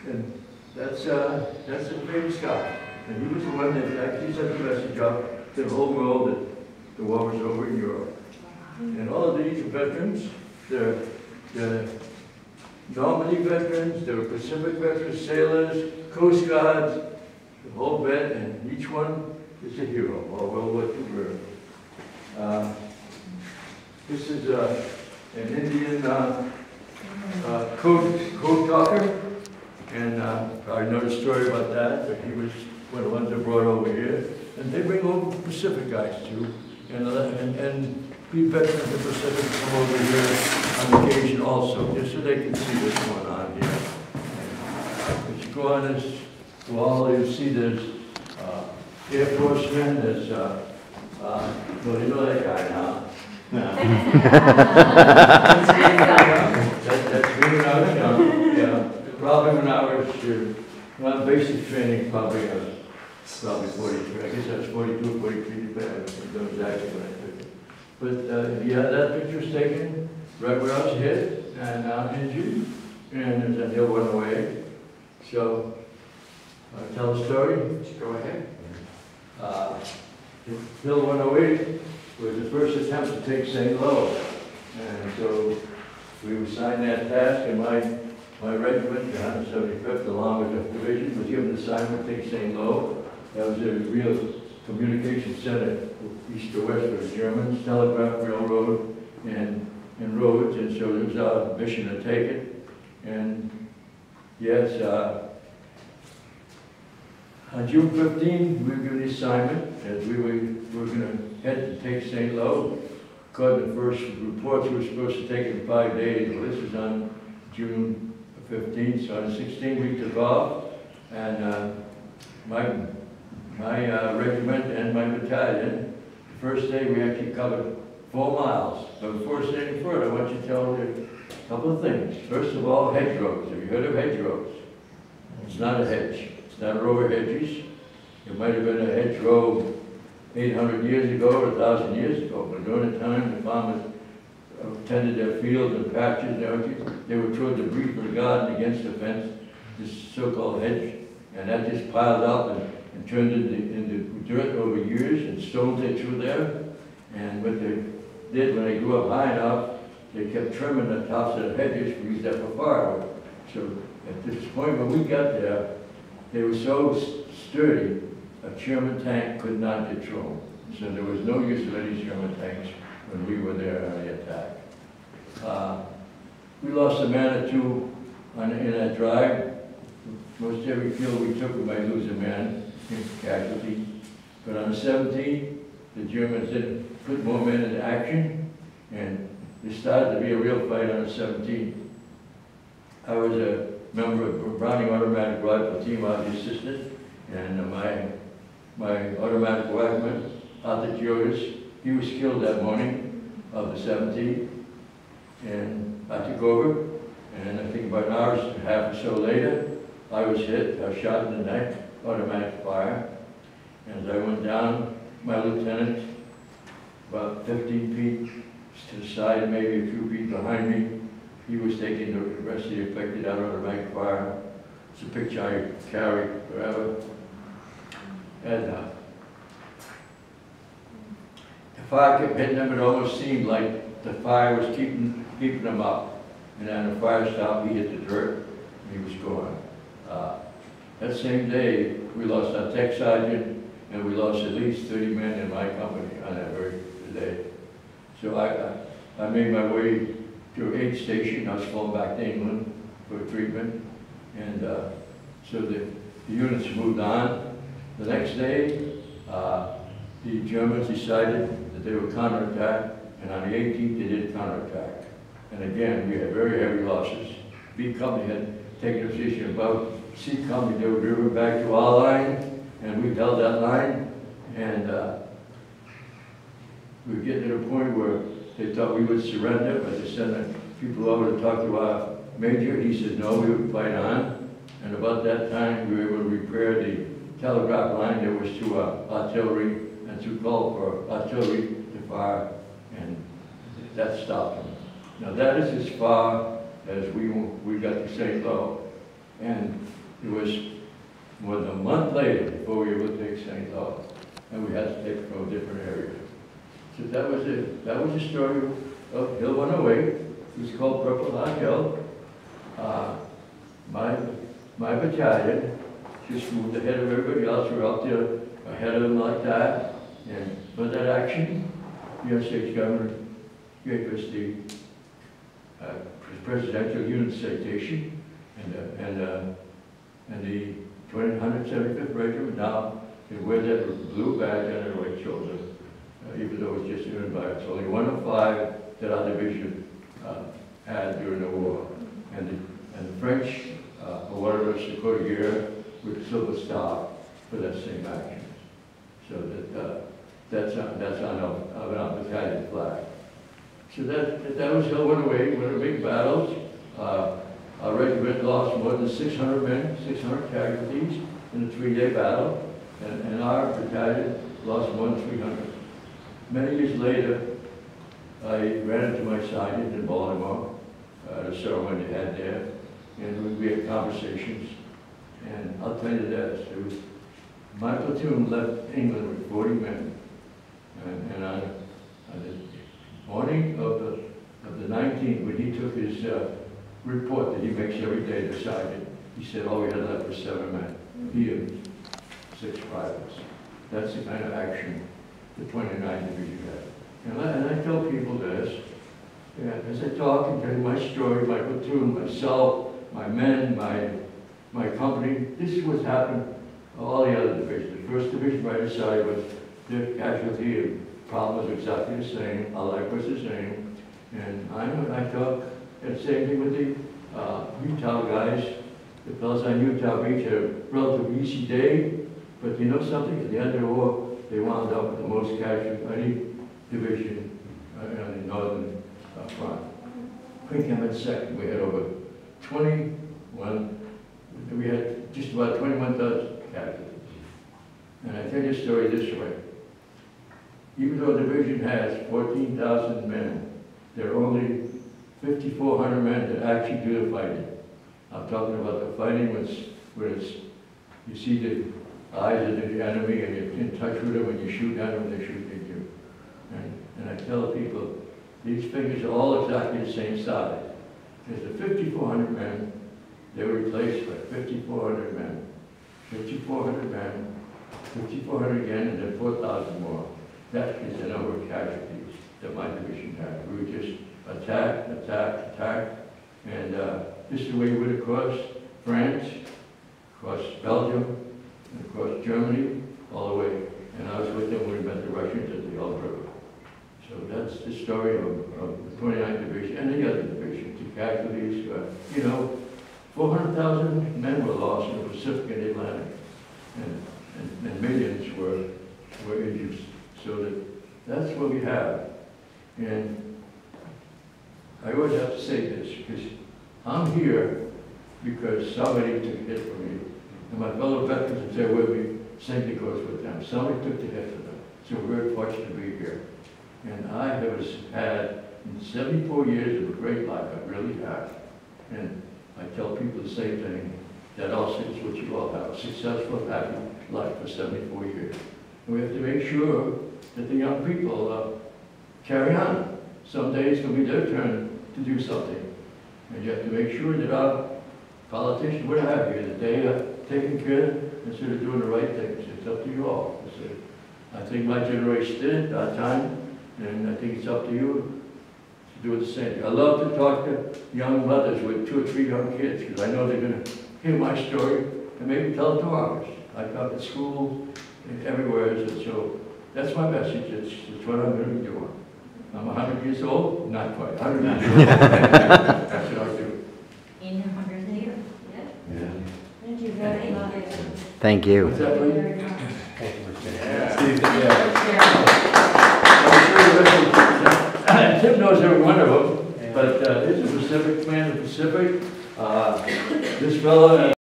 And that's a famous guy. And he was the one that actually sent the message out to the whole world that the war was over in Europe. And all of these are veterans. They're Normandy veterans, they were Pacific veterans, sailors, Coast Guards, the whole vet, and each one is a hero, or World War II veteran. This is an Indian code talker, and probably know the story about that, but he was one of the ones that brought over here. And they bring over Pacific guys too, and we veterans of the Pacific come over here on occasion also, just so they can see what's going on here. As you go on this wall, you see there's Air Forcemen, there's, well, you know that guy now. That's me when I was young, yeah. Probably when I was, well, basic training, probably 43, I guess I was 42, 43, but I don't know exactly when I took it. But yeah, that picture was taken right where I was hit and injured, and there's a hill went away. So, tell a story? Go ahead. Hill 108 was the first attempt to take St. Lo, and so we were assigned that task, and my regiment, the 175th, along with Inf Division, was given the assignment to take St. Lo. That was a real communication center, east to west for the Germans, telegraph, railroad, and roads, and so it was our mission to take it. And yes, on June 15, we were given the assignment as we were going to head to take St. Lo. According to the first reports, we were supposed to take it in 5 days. Well, this was on June 15th, so on the 16th we took off, and my regiment and my battalion, the first day we actually covered 4 miles. But before saying further, I want you to tell you a couple of things. First of all, hedgerows. Have you heard of hedgerows? It's not a hedge. It's not a row of hedges. It might have been a hedgerow 800 years ago or 1,000 years ago, but during the time the farmers tended their fields and patches and everything, they would throw debris from the garden against the fence, this so-called hedge, and that just piled up and turned into dirt over years, and stones they threw there. And what they did when they grew up high enough, they kept trimming the tops of the hedges to use that for firewood. So at this point when we got there, they were so sturdy, a Sherman tank could not get through them. So there was no use of any Sherman tanks when we were there on the attack. We lost a man or two in that drive. Most every field we took, we might lose a man in casualty. But on the 17th, the Germans didn't put more men into action, and there started to be a real fight on the 17th. I was a member of the Browning Automatic Rifle Team, I was the assistant, and my automatic rifleman, Arthur Giotis, he was killed that morning of the 17th, and I took over, and I think about an hour and a half or so later, I was hit, I was shot in the neck, automatic fire, and as I went down, my lieutenant, about 15 feet to the side, maybe a few feet behind me, he was taking the rest of the affected out automatic fire. It's a picture I carry forever. And the fire kept hitting him. It almost seemed like the fire was keeping him up. And then the fire stopped, he hit the dirt, and he was gone. That same day, we lost our tech sergeant, and we lost at least 30 men in my company on that very day. So I made my way to an aid station. I was flown back to England for treatment. And so the units moved on. The next day, the Germans decided that they would counterattack, and on the 18th they did counterattack. And again, we had very heavy losses. B Company had taken a position above C Company. They were driven back to our line, and we held that line. And we were getting to the point where they thought we would surrender, but they sent people over to talk to our major. He said, no, we would fight on. And about that time, we were able to repair the telegraph line that was to artillery, and to call for artillery to fire, and that stopped them. Now that is as far as we got to St. Lo. And it was more than a month later before we were able to take St. Louis, and we had to take it from a different area. So that was it. That was the story of Hill 108. It was called Purple Heart Hill. My battalion just moved ahead of everybody else. We were out there ahead of them like that. And for that action, the United States government gave us the Presidential Unit Citation, and the 175th Regiment now can wear that blue badge on their right shoulder, even though it's just earned by us. Only 1 of 5 that our division had during the war. And the French awarded us the Croix de Guerre with Silver Star for that same action. So that's on our battalion flag. So that was Hill 108, one of the big battles. Our regiment lost more than 600 men, 600 casualties in a 3-day battle, and our battalion lost more than 300. Many years later, I ran into my sergeant in Baltimore at a ceremony they had there, and we had conversations. And I'll tell you this, my platoon left England with 40 men, and on the morning of the 19th, when he took his report that he makes every day to sergeant, he said all we had left was 7 men. He and 6 privates. That's the kind of action the 29th Division had. And I tell people this, as I talk and tell you my story, my platoon, myself, my men, my company, this is what's happened to all the other divisions. The 1st Division right aside was their casualty and problem was exactly the same, our life was the same. And I talk, and same thing with the Utah guys. The fellows on Utah Beach had a relatively easy day, but you know something? At the end of the war, they wound up with the most casualties of any division on the northern front. We came in second. We had over 21, we had just about 21,000 casualties. And I tell you a story this way. Even though the division has 14,000 men, there are only 5,400 men that actually do the fighting. I'm talking about the fighting where you see the eyes of the enemy and you're in touch with them when you shoot at them, they shoot at you. And I tell people, these figures are all exactly the same size. There's the 5,400 men, they were replaced by 5,400 men. 5,400 men, 5,400 again, and then 4,000 more. That is the number of casualties that my division had. We would just attack, attack, attack, and this is the way we went across France, across Belgium, and across Germany, all the way. And I was with them when we met the Russians at the Elbe River. So that's the story of the 29th Division and the other divisions, the casualties. You know, 400,000 men were lost in the Pacific and the Atlantic, and millions were injured. So that's what we have. And I always have to say this, because I'm here because somebody took a hit for me. And my fellow veterans are there with me, same thing goes with them. Somebody took the hit for them. So we're very fortunate to be here. And I have had, in 74 years of a great life, I really have. And I tell people the same thing, that also is what you all have, a successful, happy life for 74 years. And we have to make sure that the young people carry on. Someday it's going to be their turn to do something. And you have to make sure that our politicians, what have you, that they are taking care instead of doing the right things. It's up to you all. I think my generation did it, our time, and I think it's up to you to do the same. I love to talk to young mothers with 2 or 3 young kids, because I know they're going to hear my story and maybe tell it to others. I talk at school and everywhere, and so that's my message. It's what I'm going to be doing. I'm 100 years old, not quite, 100 years old. That's what I do. In 100 years, Yeah. Thank you very much. Thank you. What's that, please? Thank you, Mr. Tim knows every one of them, but this is Pacific, man, the Pacific. This fellow